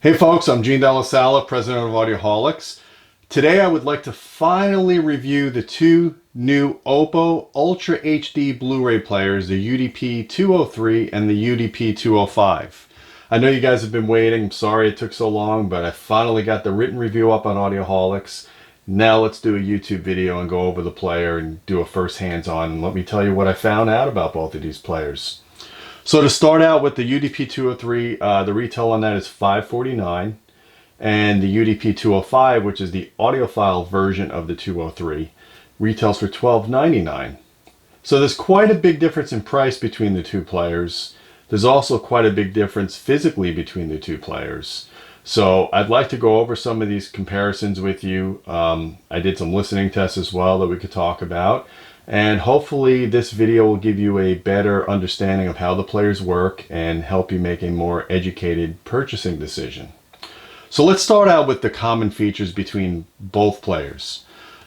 Hey folks, I'm Gene Della Sala, president of Audioholics. Today I would like to finally review the two new Oppo Ultra HD Blu-ray players, the UDP-203 and the UDP-205. I know you guys have been waiting. I'm sorry it took so long, but I finally got the written review up on Audioholics. Now let's do a YouTube video and go over the player and do a first hands-on. And let me tell you what I found out about both of these players. So to start out with the UDP-203, the retail on that is $549, and the UDP-205, which is the audiophile version of the 203, retails for $12.99. So there's quite a big difference in price between the two players. There's also quite a big difference physically between the two players. So I'd like to go over some of these comparisons with you. I did some listening tests as well that we could talk about. And hopefully this video will give you a better understanding of how the players work and help you make a more educated purchasing decision. So let's start out with the common features between both players.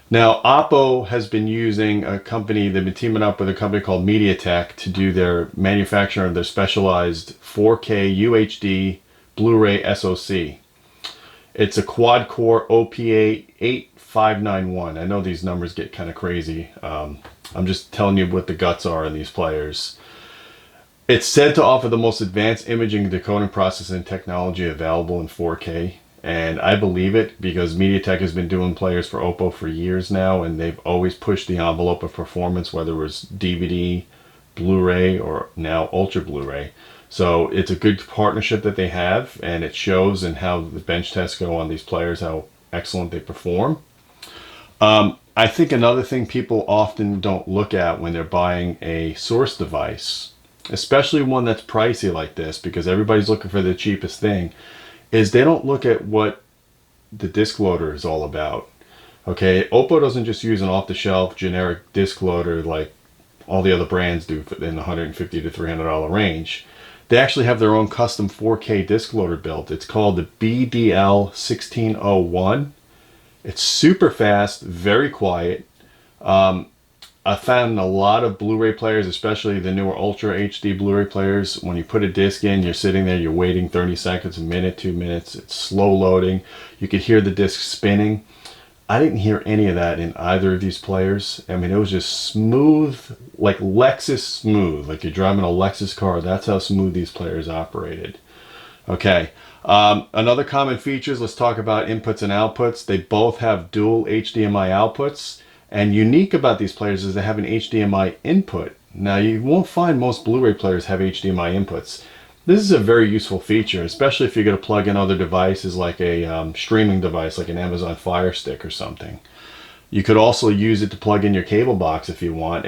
Now, Oppo has been using a company, they've been teaming up with a company called MediaTek to do their manufacture of their specialized 4K UHD Blu-ray SoC. It's a quad-core OPA 8591. I know these numbers get kind of crazy. I'm just telling you what the guts are in these players. It's said to offer the most advanced imaging and decoding processing technology available in 4K. And I believe it because MediaTek has been doing players for Oppo for years now, and they've always pushed the envelope of performance, whether it was DVD, Blu-ray, or now Ultra Blu-ray. So it's a good partnership that they have, and it shows in how the bench tests go on these players, how excellent they perform. I think another thing people often don't look at when they're buying a source device, especially one that's pricey like this, because everybody's looking for the cheapest thing, is they don't look at what the disc loader is all about. Okay, Oppo doesn't just use an off-the-shelf generic disc loader like all the other brands do in the $150 to $300 range. They actually have their own custom 4K disc loader built. It's called the BDL1601. It's super fast, very quiet. I found a lot of Blu-ray players, especially the newer Ultra HD Blu-ray players, when you put a disc in, you're sitting there, you're waiting 30 seconds, a minute, 2 minutes. It's slow loading. You could hear the disc spinning. I didn't hear any of that in either of these players. I mean, it was just smooth, like Lexus smooth, like you're driving a Lexus car. That's how smooth these players operated. Okay, another common features, let's talk about inputs and outputs. They both have dual HDMI outputs, and unique about these players is they have an HDMI input. Now, you won't find most Blu-ray players have HDMI inputs. This is a very useful feature, especially if you're going to plug in other devices like a streaming device, like an Amazon Fire Stick or something. You could also use it to plug in your cable box if you want.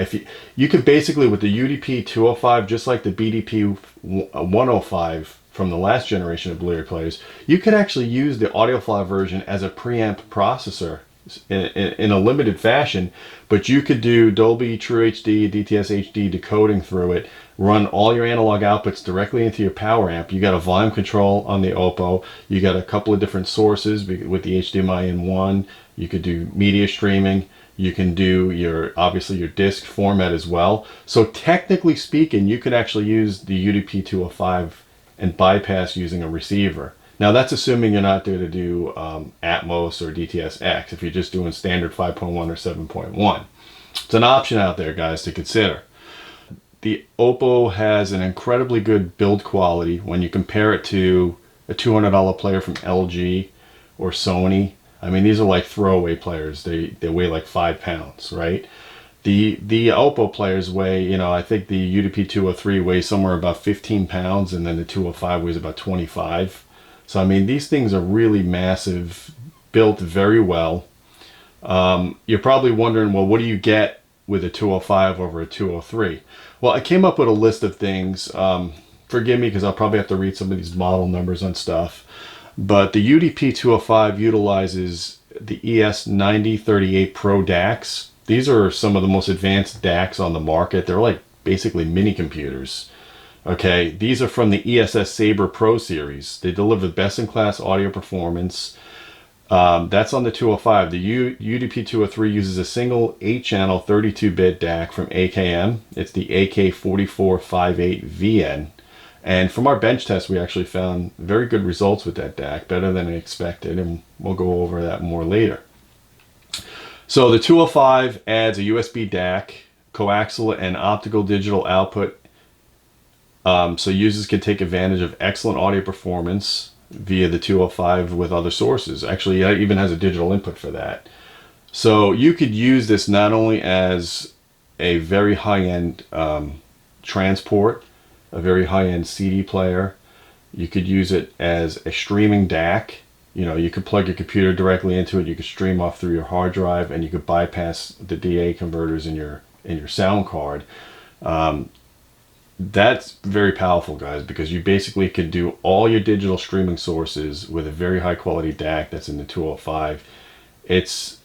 You could basically, with the UDP-205, just like the BDP-105 from the last generation of Blu-ray players, you could actually use the audiophile version as a preamp processor in a limited fashion, but you could do Dolby True HD, DTS HD decoding through it, run all your analog outputs directly into your power amp. You got a volume control on the Oppo. You got a couple of different sources with the HDMI in one. You could do media streaming. You can do obviously your disc format as well. So technically speaking, you could actually use the UDP-205 and bypass using a receiver. Now that's assuming you're not there to do Atmos or DTS-X, if you're just doing standard 5.1 or 7.1. It's an option out there, guys, to consider. The Oppo has an incredibly good build quality when you compare it to a $200 player from LG or Sony. I mean, these are like throwaway players. They weigh like 5 pounds, right? The Oppo players weigh, I think the UDP-203 weighs somewhere about 15 pounds, and then the 205 weighs about 25. So, I mean, these things are really massive, built very well. You're probably wondering, well, what do you get with a 205 over a 203? Well, I came up with a list of things. Forgive me because I'll probably have to read some of these model numbers on stuff. But the UDP-205 utilizes the ES9038 Pro DACs. These are some of the most advanced DACs on the market. They're like basically mini computers. Okay, these are from the ESS Sabre Pro series. They deliver best-in-class audio performance. That's on the 205. The UDP-203 uses a single 8-channel 32-bit DAC from AKM. It's the AK4458VN. And from our bench test, we actually found very good results with that DAC, better than expected, and we'll go over that more later. So the 205 adds a USB DAC, coaxial and optical digital output, so users can take advantage of excellent audio performance via the 205 with other sources. Actually, it even has a digital input for that. So you could use this not only as a very high-end transport, a very high-end CD player. You could use it as a streaming DAC. You know, you could plug your computer directly into it. You could stream off through your hard drive, and you could bypass the DA converters in your sound card. That's very powerful, guys, because you basically could do all your digital streaming sources with a very high quality DAC that's in the 205. It's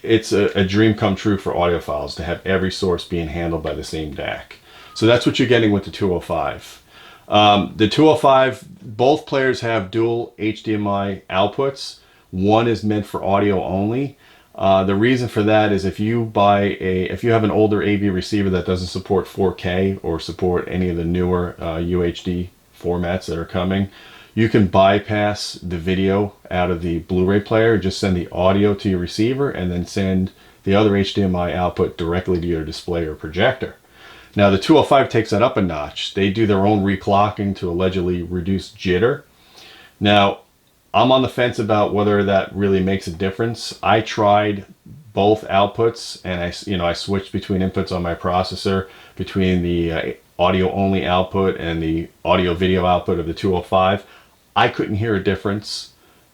a dream come true for audiophiles to have every source being handled by the same DAC. So that's what you're getting with the 205. The 205, both players have dual HDMI outputs. One is meant for audio only. The reason for that is if you have an older AV receiver that doesn't support 4K or support any of the newer UHD formats that are coming, you can bypass the video out of the Blu-ray player, just send the audio to your receiver, and then send the other HDMI output directly to your display or projector. Now the 205 takes that up a notch. They do their own reclocking to allegedly reduce jitter. Now, I'm on the fence about whether that really makes a difference. I tried both outputs, and I switched between inputs on my processor, between the audio only output and the audio video output of the 205. I couldn't hear a difference.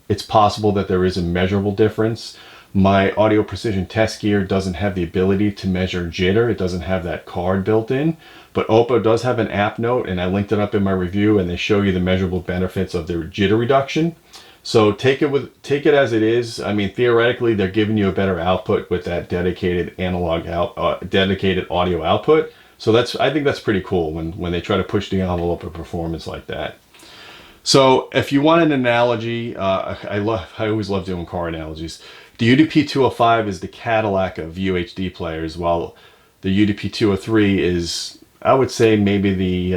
It's possible that there is a measurable difference. My audio precision test gear doesn't have the ability to measure jitter. It doesn't have that card built in, but Oppo does have an app note, and I linked it up in my review, and they show you the measurable benefits of their jitter reduction. So take it as it is. I mean, theoretically, they're giving you a better output with that dedicated dedicated audio output. So I think that's pretty cool when they try to push the envelope of performance like that. So if you want an analogy, I always love doing car analogies. The UDP-205 is the Cadillac of UHD players, while the UDP-203 is, I would say, maybe the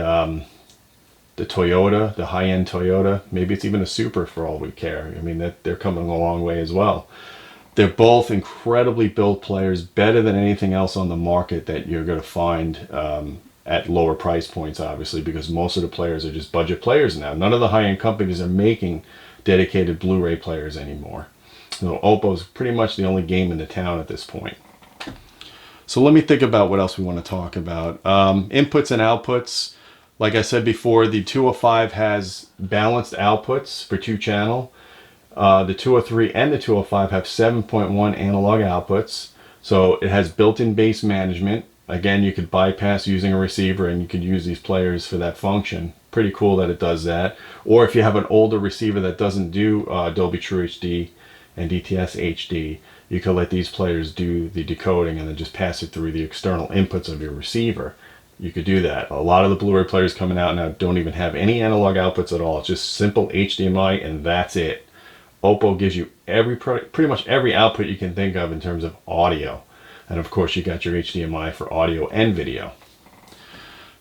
Toyota, the high-end Toyota. Maybe it's even a Supra for all we care. I mean, they're coming a long way as well. They're both incredibly built players, better than anything else on the market that you're going to find at lower price points, obviously, because most of the players are just budget players now. None of the high-end companies are making dedicated Blu-ray players anymore. So Oppo's pretty much the only game in the town at this point. So let me think about what else we want to talk about. Inputs and outputs. Like I said before, the 205 has balanced outputs for 2-channel. The 203 and the 205 have 7.1 analog outputs. So it has built-in bass management. Again, you could bypass using a receiver, and you could use these players for that function. Pretty cool that it does that. Or if you have an older receiver that doesn't do Dolby True HD and DTS HD, you could let these players do the decoding and then just pass it through the external inputs of your receiver. You could do that. A lot of the Blu-ray players coming out now don't even have any analog outputs at all. It's just simple HDMI, and that's it. Oppo gives you pretty much every output you can think of in terms of audio. And of course, you got your HDMI for audio and video.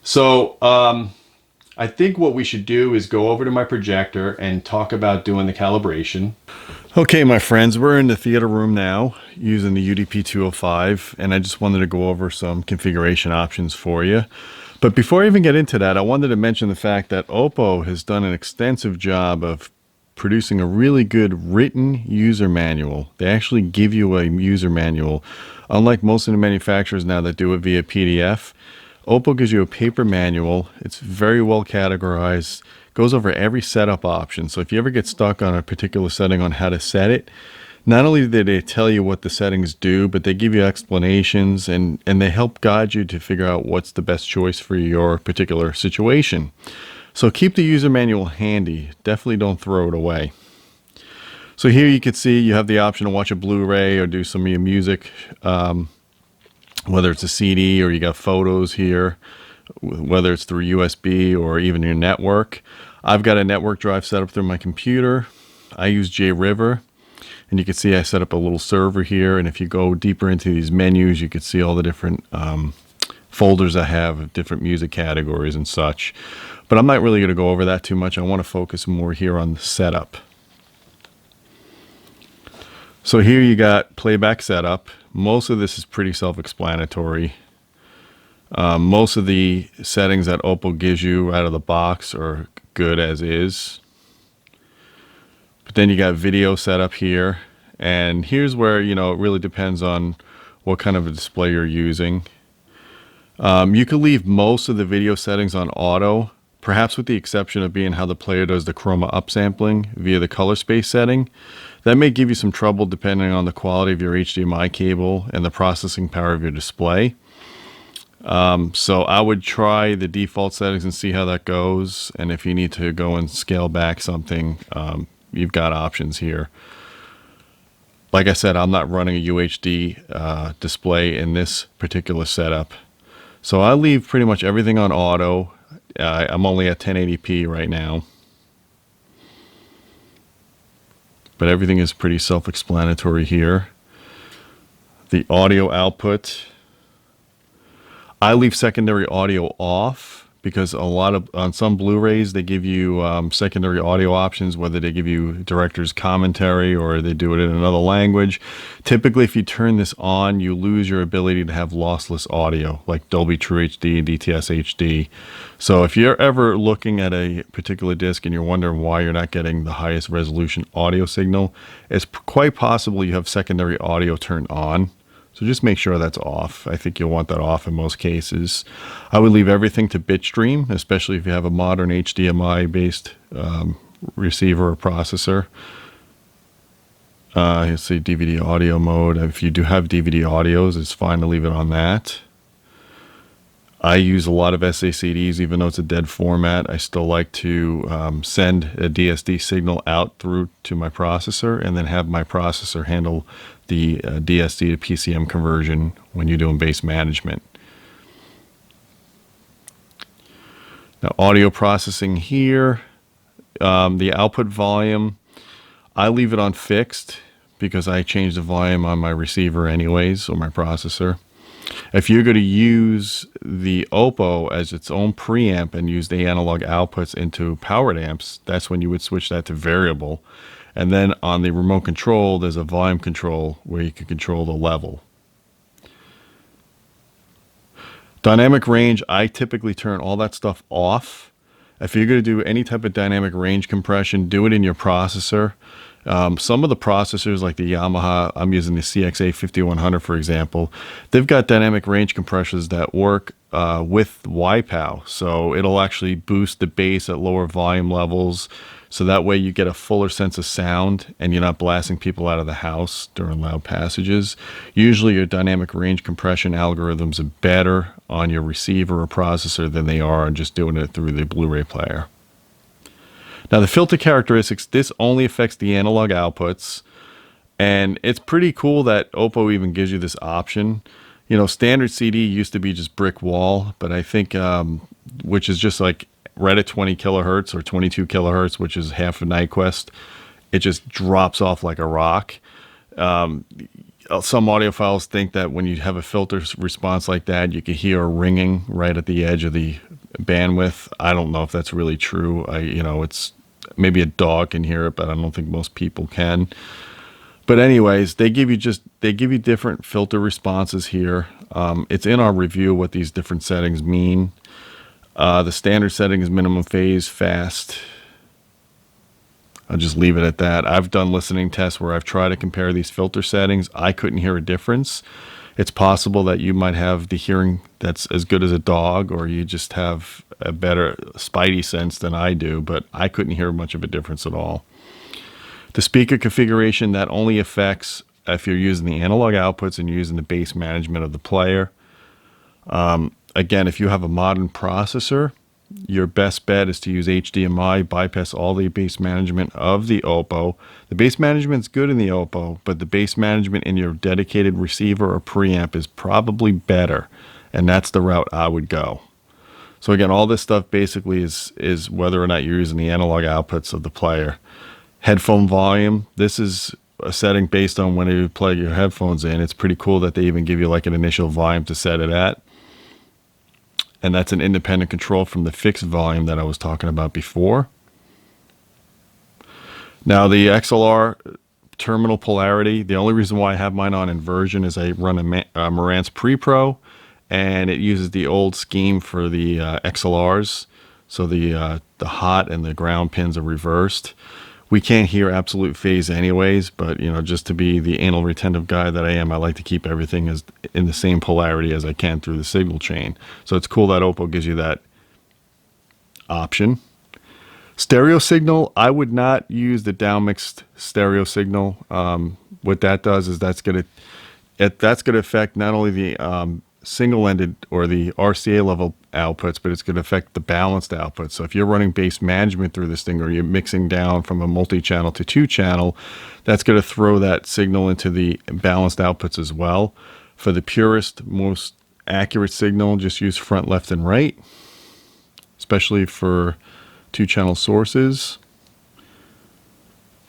So I think what we should do is go over to my projector and talk about doing the calibration. Okay, my friends, we're in the theater room now using the UDP-205, and I just wanted to go over some configuration options for you. But before I even get into that, I wanted to mention the fact that Oppo has done an extensive job of producing a really good written user manual. They actually give you a user manual. Unlike most of the manufacturers now that do it via PDF, Oppo gives you a paper manual. It's very well categorized, goes over every setup option. So if you ever get stuck on a particular setting on how to set it, not only do they tell you what the settings do, but they give you explanations, and they help guide you to figure out what's the best choice for your particular situation. So keep the user manual handy. Definitely don't throw it away. So here you can see you have the option to watch a Blu-ray or do some of your music, whether it's a CD or you got photos here, whether it's through USB or even your network. I've got a network drive set up through my computer. I use JRiver, and you can see I set up a little server here, and if you go deeper into these menus, you can see all the different folders I have of different music categories and such. But I'm not really going to go over that too much. I want to focus more here on the setup. So here you got playback setup. Most of this is pretty self-explanatory. Most of the settings that Oppo gives you out of the box are good as is. But then you got video setup here. And here's where, it really depends on what kind of a display you're using. You could leave most of the video settings on auto, perhaps with the exception of being how the player does the chroma upsampling via the color space setting. That may give you some trouble depending on the quality of your HDMI cable and the processing power of your display. So I would try the default settings and see how that goes. And if you need to go and scale back something, you've got options here. Like I said, I'm not running a UHD display in this particular setup. So I leave pretty much everything on auto. I'm only at 1080p right now. But everything is pretty self-explanatory here. The audio output, I leave secondary audio off because on some Blu-rays they give you secondary audio options, whether they give you director's commentary or they do it in another language. Typically, if you turn this on, you lose your ability to have lossless audio like Dolby True HD and DTS HD. So if you're ever looking at a particular disc and you're wondering why you're not getting the highest resolution audio signal, it's quite possible you have secondary audio turned on. So just make sure that's off. I think you'll want that off in most cases. I would leave everything to bitstream, especially if you have a modern HDMI-based receiver or processor. Let's see, DVD audio mode. If you do have DVD audios, it's fine to leave it on that. I use a lot of SACDs, even though it's a dead format. I still like to send a DSD signal out through to my processor and then have my processor handle the DSD to PCM conversion when you're doing bass management. Now, audio processing here, the output volume, I leave it on fixed because I change the volume on my receiver anyways, or my processor. If you're going to use the Oppo as its own preamp and use the analog outputs into powered amps, that's when you would switch that to variable. And then on the remote control, there's a volume control where you can control the level. Dynamic range, I typically turn all that stuff off. If you're going to do any type of dynamic range compression, do it in your processor. Some of the processors like the Yamaha, I'm using the CXA 5100 for example, they've got dynamic range compressors that work with YPOW. So it'll actually boost the bass at lower volume levels. So that way you get a fuller sense of sound and you're not blasting people out of the house during loud passages. Usually your dynamic range compression algorithms are better on your receiver or processor than they are on just doing it through the Blu-ray player. Now the filter characteristics, this only affects the analog outputs, and it's pretty cool that Oppo even gives you this option. You know, standard CD used to be just brick wall, but I think, which is just like right at 20 kilohertz or 22 kilohertz, which is half of Nyquist, it just drops off like a rock. Some audiophiles think that when you have a filter response like that, you can hear a ringing right at the edge of the bandwidth. I don't know if that's really true. It's maybe a dog can hear it, but I don't think most people can. But anyways, they give you different filter responses here. It's in our review what these different settings mean. The standard setting is minimum phase, fast. I'll just leave it at that. I've done listening tests where I've tried to compare these filter settings. I couldn't hear a difference. It's possible that you might have the hearing that's as good as a dog, or you just have a better spidey sense than I do, but I couldn't hear much of a difference at all. The speaker configuration, that only affects if you're using the analog outputs and you're using the bass management of the player. Again, if you have a modern processor, your best bet is to use HDMI, bypass all the bass management of the Oppo. The bass management's good in the Oppo, but the bass management in your dedicated receiver or preamp is probably better, and that's the route I would go. So again, all this stuff basically is whether or not you're using the analog outputs of the player. Headphone volume, this is a setting based on when you plug your headphones in. It's pretty cool that they even give you like an initial volume to set it at. And that's an independent control from the fixed volume that I was talking about before. Now the XLR terminal polarity, the only reason why I have mine on inversion is I run a Marantz Pre-Pro, and it uses the old scheme for the XLRs. So the hot and the ground pins are reversed. We can't hear absolute phase anyways, but you know, just to be the anal retentive guy that I am, I like to keep everything as in the same polarity as I can through the signal chain. So it's cool that Oppo gives you that option. Stereo signal, I would not use the downmixed stereo signal. What that does is that's going to affect not only the single-ended or the RCA level outputs, but it's going to affect the balanced outputs. So if you're running bass management through this thing, or you're mixing down from a multi-channel to two-channel, that's going to throw that signal into the balanced outputs as well. For the purest, most accurate signal, just use front, left, and right, especially for two-channel sources.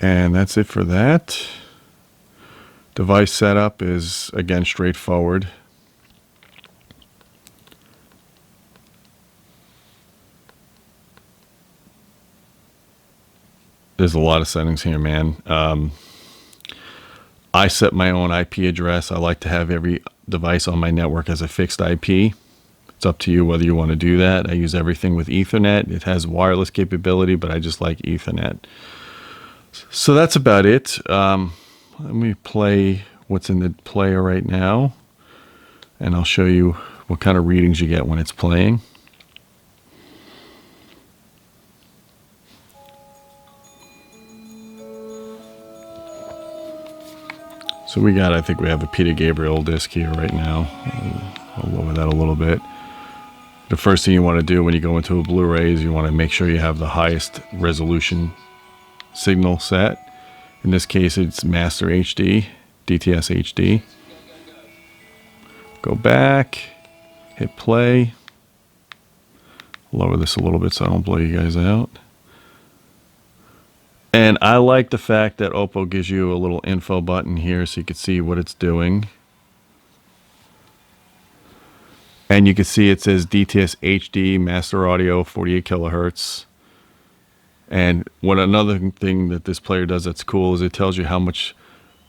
And that's it for that. Device setup is, again, straightforward. There's a lot of settings here, man. I set my own IP address. I like to have every device on my network as a fixed IP. It's up to you whether you want to do that. I use everything with Ethernet. It has wireless capability, but I just like Ethernet. So that's about it. Let me play what's in the player right now, and I'll show you what kind of readings you get when it's playing. So we got, I think we have a Peter Gabriel disc here right now. I'll lower that a little bit. The first thing you want to do when you go into a Blu-ray is you want to make sure you have the highest resolution signal set. In this case, it's Master HD, DTS HD. Go back, hit play. Lower this a little bit so I don't blow you guys out. And I like the fact that Oppo gives you a little info button here so you can see what it's doing. And you can see it says DTS HD Master Audio 48 kilohertz. And what another thing that this player does that's cool is it tells you how much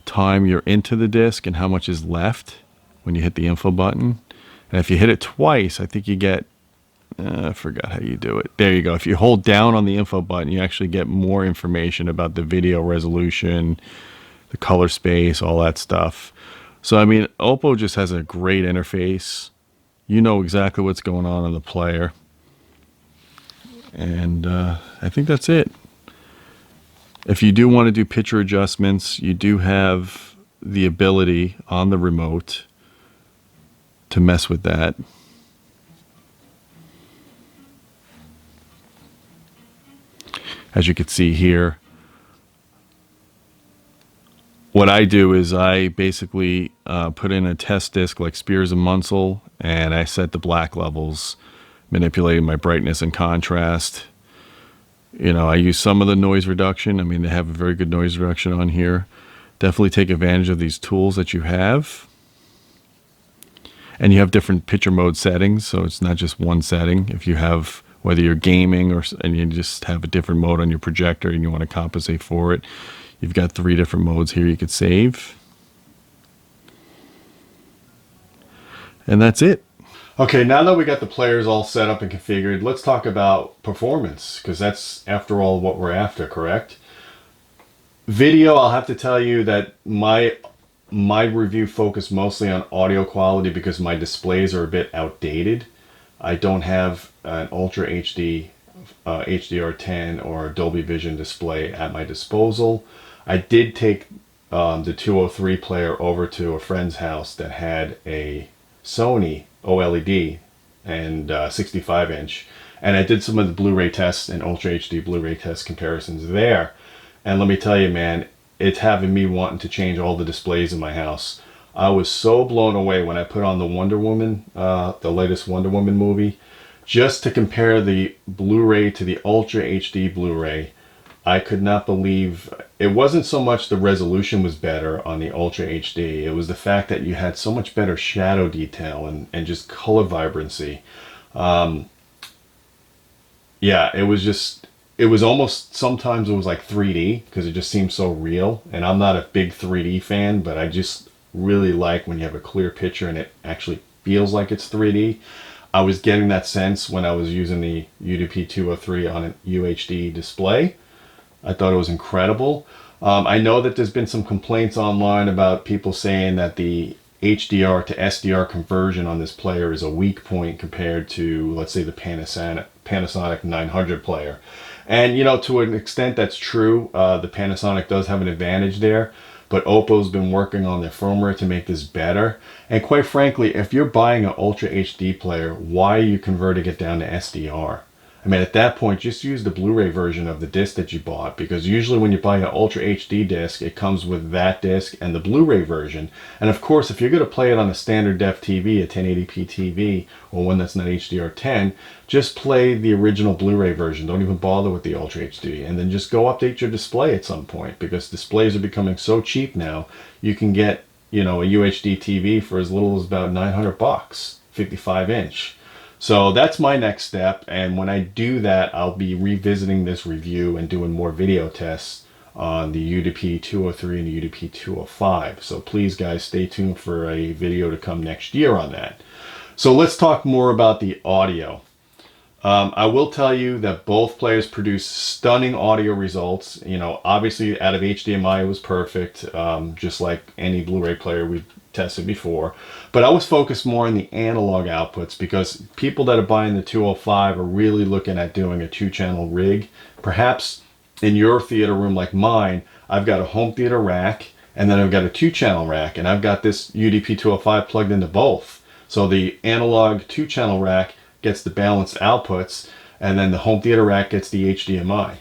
time you're into the disc and how much is left when you hit the info button. And if you hit it twice, I think you get, I forgot how you do it. There you go. If you hold down on the info button, you actually get more information about the video resolution, the color space, all that stuff. So, I mean, Oppo just has a great interface. You know exactly what's going on in the player. And I think that's it. If you do want to do picture adjustments, you do have the ability on the remote to mess with that. As you can see here, what I do is I basically put in a test disc like Spears and Munsell, and I set the black levels, manipulating my brightness and contrast. You know, I use some of the noise reduction. I mean, they have a very good noise reduction on here. Definitely take advantage of these tools that you have. And you have different picture mode settings, so it's not just one setting. If you have, whether you're gaming and you just have a different mode on your projector and you want to compensate for it, you've got 3 different modes here you could save. And that's it. Okay, now that we got the players all set up and configured, let's talk about performance, because that's, after all, what we're after, correct? Video, I'll have to tell you that my review focused mostly on audio quality because my displays are a bit outdated. I don't have an Ultra HD, HDR10 or Dolby Vision display at my disposal. I did take the 203 player over to a friend's house that had a Sony OLED and 65-inch, and I did some of the Blu-ray tests and Ultra HD Blu-ray test comparisons there. And let me tell you, man, it's having me wanting to change all the displays in my house. I was so blown away when I put on the Wonder Woman, the latest Wonder Woman movie, just to compare the Blu-ray to the Ultra HD Blu-ray. I could not believe, it wasn't so much the resolution was better on the Ultra HD, it was the fact that you had so much better shadow detail and just color vibrancy. Yeah, it was just, it was almost, sometimes it was like 3D because it just seemed so real. And I'm not a big 3D fan, but I just really like when you have a clear picture and it actually feels like it's 3D. I was getting that sense when I was using the UDP-203 on an UHD display. I thought it was incredible. I know that there's been some complaints online about people saying that the HDR to SDR conversion on this player is a weak point compared to, let's say, the Panasonic 900 player. And, you know, to an extent that's true. The Panasonic does have an advantage there, but Oppo's been working on their firmware to make this better. And quite frankly, if you're buying an Ultra HD player, why are you converting it down to SDR? I mean, at that point, just use the Blu-ray version of the disc that you bought, because usually when you buy an Ultra HD disc, it comes with that disc and the Blu-ray version. And of course, if you're going to play it on a standard def TV, a 1080p TV, or one that's not HDR10, just play the original Blu-ray version. Don't even bother with the Ultra HD. And then just go update your display at some point, because displays are becoming so cheap now. You can get, you know, a UHD TV for as little as about 900 bucks, 55 inch. So that's my next step, and when I do that, I'll be revisiting this review and doing more video tests on the UDP-203 and the UDP-205. So please, guys, stay tuned for a video to come next year on that. So let's talk more about the audio. I will tell you that both players produce stunning audio results. You know, obviously out of HDMI it was perfect, just like any Blu-ray player we've tested before. But I was focused more on the analog outputs, because people that are buying the 205 are really looking at doing a 2-channel rig. Perhaps in your theater room like mine, I've got a home theater rack, and then I've got a 2-channel rack, and I've got this UDP-205 plugged into both. So the analog 2-channel rack gets the balanced outputs, and then the home theater rack gets the HDMI.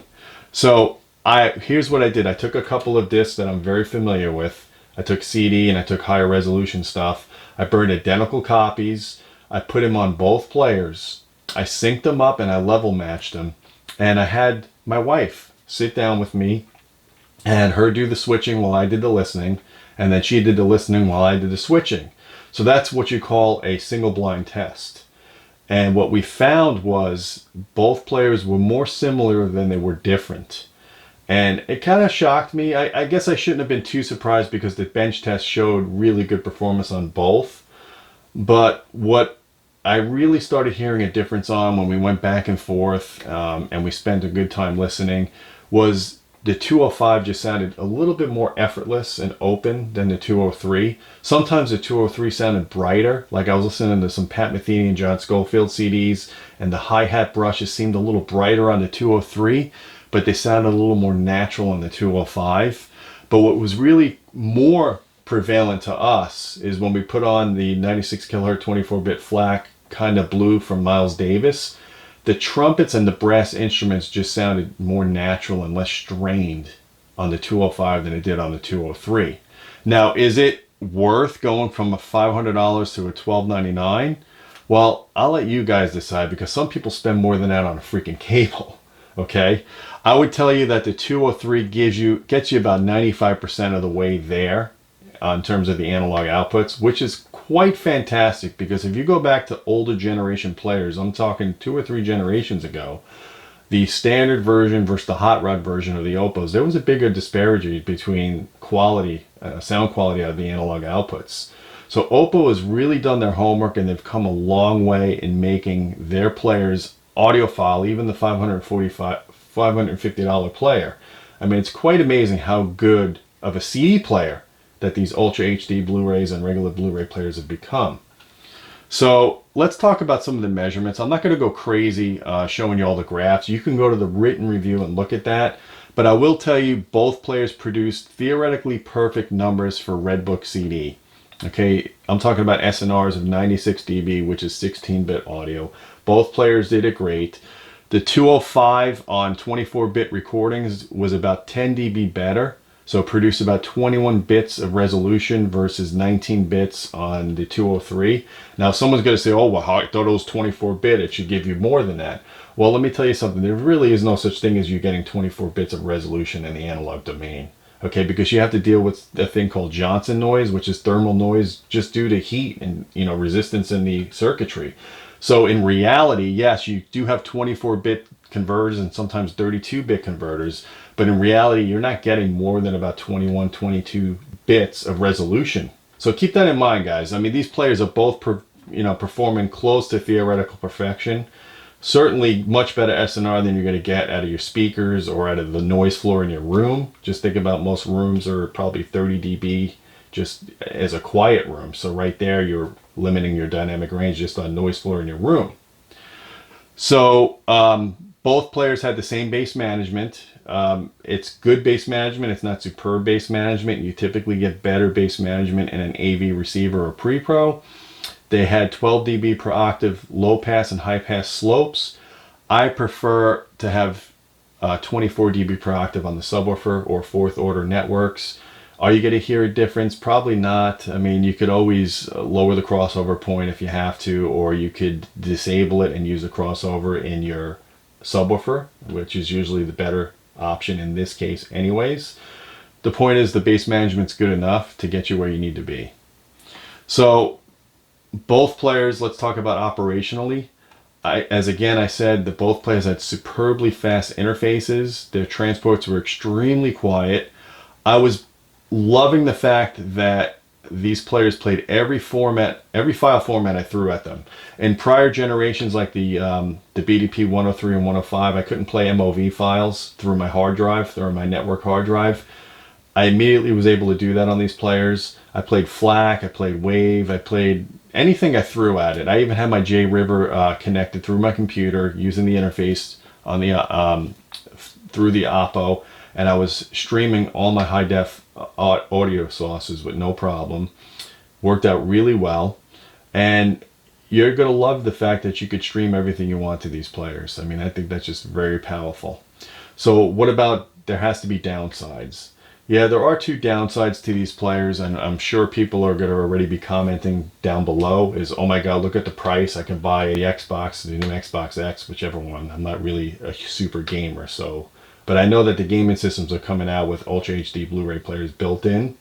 So here's what I did. I took a couple of discs that I'm very familiar with. I took CD and I took higher resolution stuff. I burned identical copies. I put them on both players. I synced them up and I level matched them. And I had my wife sit down with me and her do the switching while I did the listening. And then she did the listening while I did the switching. So that's what you call a single blind test. And what we found was both players were more similar than they were different. And it kind of shocked me. I guess I shouldn't have been too surprised, because the bench test showed really good performance on both. But what I really started hearing a difference on when we went back and forth and we spent a good time listening was the 205 just sounded a little bit more effortless and open than the 203. Sometimes the 203 sounded brighter. Like I was listening to some Pat Metheny and John Schofield CDs, and the hi-hat brushes seemed a little brighter on the 203, but they sounded a little more natural on the 205. But what was really more prevalent to us is when we put on the 96 kilohertz 24-bit FLAC kind of blue from Miles Davis. The trumpets and the brass instruments just sounded more natural and less strained on the 205 than it did on the 203. Now, is it worth going from a $500 to a $1299? Well, I'll let you guys decide, because some people spend more than that on a freaking cable. Okay, I would tell you that the 203 gets you about 95% of the way there in terms of the analog outputs, which is quite fantastic, because if you go back to older generation players, I'm talking 2 or 3 generations ago, the standard version versus the hot rod version of the Oppos, there was a bigger disparity between quality, sound quality out of the analog outputs. So Oppo has really done their homework, and they've come a long way in making their players audiophile, even the $550 player. I mean, it's quite amazing how good of a CD player that these Ultra HD Blu-rays and regular Blu-ray players have become. So let's talk about some of the measurements. I'm not going to go crazy showing you all the graphs. You can go to the written review and look at that. But I will tell you, both players produced theoretically perfect numbers for Redbook CD. Okay, I'm talking about SNRs of 96 dB, which is 16-bit audio. Both players did it great. The 205 on 24-bit recordings was about 10 dB better. So produce about 21 bits of resolution versus 19 bits on the 203. Now someone's going to say, oh, well, I thought it was 24-bit. It should give you more than that. Well, let me tell you something. There really is no such thing as you getting 24 bits of resolution in the analog domain. Okay, because you have to deal with a thing called Johnson noise, which is thermal noise just due to heat and, you know, resistance in the circuitry. So in reality, yes, you do have 24-bit converters and sometimes 32-bit converters, but in reality, you're not getting more than about 21, 22 bits of resolution. So keep that in mind, guys. I mean, these players are both performing close to theoretical perfection. Certainly much better SNR than you're going to get out of your speakers or out of the noise floor in your room. Just think about most rooms are probably 30 dB just as a quiet room. So right there, you're limiting your dynamic range just on noise floor in your room. So both players had the same bass management. It's good bass management. It's not superb bass management. You typically get better bass management in an AV receiver or pre-pro. They had 12 dB per octave low pass and high pass slopes. I prefer to have 24 dB per octave on the subwoofer or fourth order networks. Are you going to hear a difference? Probably not. I mean, you could always lower the crossover point if you have to, or you could disable it and use a crossover in your subwoofer, which is usually the better option in this case anyways. The point is the bass management's good enough to get you where you need to be. So both players, let's talk about operationally. As I said, that both players had superbly fast interfaces. Their transports were extremely quiet. I was loving the fact that these players played every file format I threw at them. In prior generations, like the BDP-103 and 105, I couldn't play MOV files through my hard drive, through my network hard drive. I immediately was able to do that on these players. I played FLAC, I played WAVE, I played anything I threw at it. I even had my JRiver connected through my computer using the interface on the through the Oppo, and I was streaming all my high def audio sources with no problem. Worked out really well, and you're gonna love the fact that you could stream everything you want to these players. I mean, I think that's just very powerful. So what about, there has to be downsides? Yeah, there are two downsides to these players, and I'm sure people are going to already be commenting down below is, oh my god, look at the price. I can buy the Xbox, the new Xbox X, whichever one. I'm not really a super gamer, but I know that the gaming systems are coming out with Ultra HD Blu-ray players built in.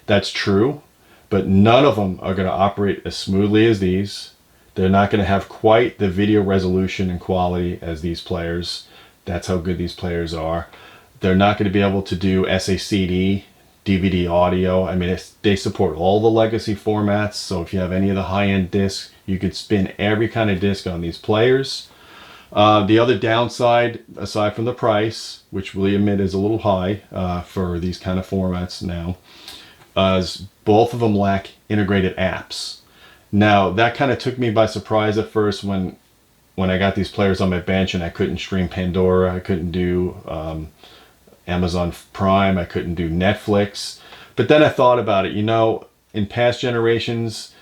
That's true, but none of them are going to operate as smoothly as these. They're not going to have quite the video resolution and quality as these players. That's how good these players are. They're not going to be able to do SACD, DVD audio. I mean, they support all the legacy formats. So if you have any of the high-end discs, you could spin every kind of disc on these players. The other downside, aside from the price, which we admit is a little high for these kind of formats now, is both of them lack integrated apps. Now, that kind of took me by surprise at first when I got these players on my bench and I couldn't stream Pandora, I couldn't do Amazon Prime, I couldn't do Netflix. But then I thought about it, in past generations,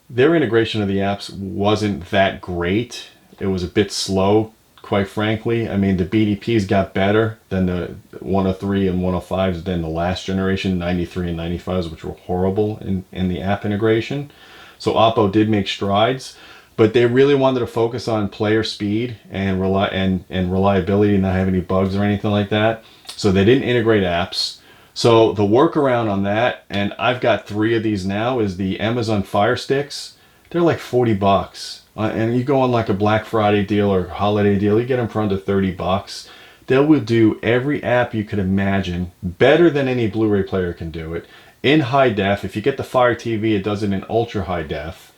their integration of the apps wasn't that great. It was a bit slow, quite frankly. I mean, the BDPs got better than the 103 and 105s than the last generation, 93 and 95s, which were horrible in the app integration. So Oppo did make strides, but they really wanted to focus on player speed and reliability and not have any bugs or anything like that. So they didn't integrate apps. So the workaround on that, and I've got 3 of these now, is the Amazon Fire Sticks. They're like 40 bucks. And you go on like a Black Friday deal or holiday deal, you get them for under 30 bucks. They will do every app you could imagine, better than any Blu-ray player can do it, in high def. If you get the Fire TV, it does it in ultra high def,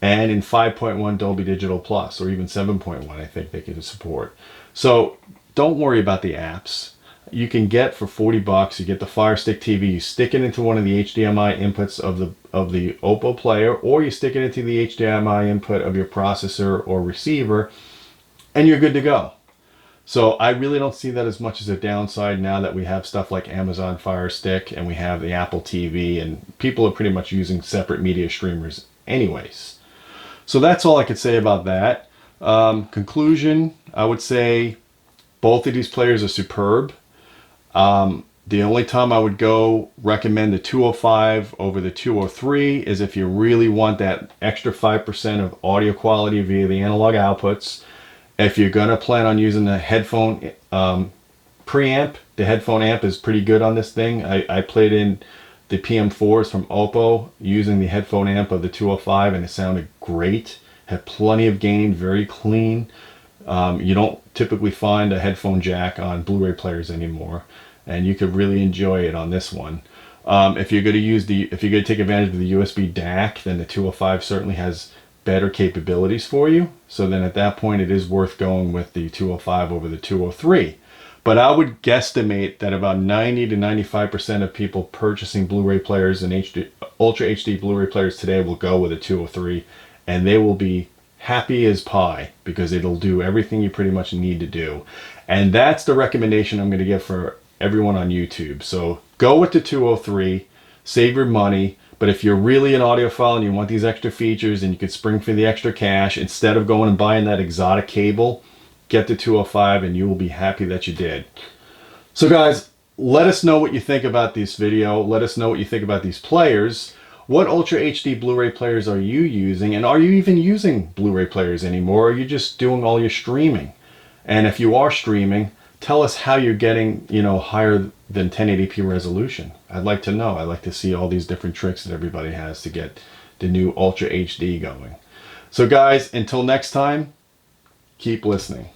and in 5.1 Dolby Digital Plus, or even 7.1, I think they can support. So don't worry about the apps. You can get for 40 bucks, you get the Fire Stick TV, you stick it into one of the HDMI inputs of the Oppo player, or you stick it into the HDMI input of your processor or receiver, and you're good to go. So I really don't see that as much as a downside now that we have stuff like Amazon Fire Stick and we have the Apple TV, and people are pretty much using separate media streamers anyways. So that's all I could say about that. Conclusion, I would say both of these players are superb. The only time I would recommend the 205 over the 203 is if you really want that extra 5% of audio quality via the analog outputs. If you're going to plan on using the headphone preamp, the headphone amp is pretty good on this thing. I played in the PM4s from Oppo using the headphone amp of the 205 and it sounded great. have plenty of gain, very clean. You don't typically find a headphone jack on Blu-ray players anymore, and you could really enjoy it on this one. If you're going to take advantage of the USB DAC, then the 205 certainly has better capabilities for you. So then at that point, it is worth going with the 205 over the 203. But I would guesstimate that about 90 to 95% of people purchasing Blu-ray players and Ultra HD Blu-ray players today will go with a 203, and they will be happy as pie because it'll do everything you pretty much need to do. And that's the recommendation I'm going to give for everyone on YouTube. So go with the 203, save your money. But if you're really an audiophile and you want these extra features and you could spring for the extra cash, instead of going and buying that exotic cable, get the 205 and you will be happy that you did. So guys, let us know what you think about this video. Let us know what you think about these players. What Ultra HD Blu-ray players are you using? And are you even using Blu-ray players anymore? Or are you just doing all your streaming? And if you are streaming, tell us how you're getting, higher than 1080p resolution. I'd like to know. I'd like to see all these different tricks that everybody has to get the new Ultra HD going. So guys, until next time, keep listening.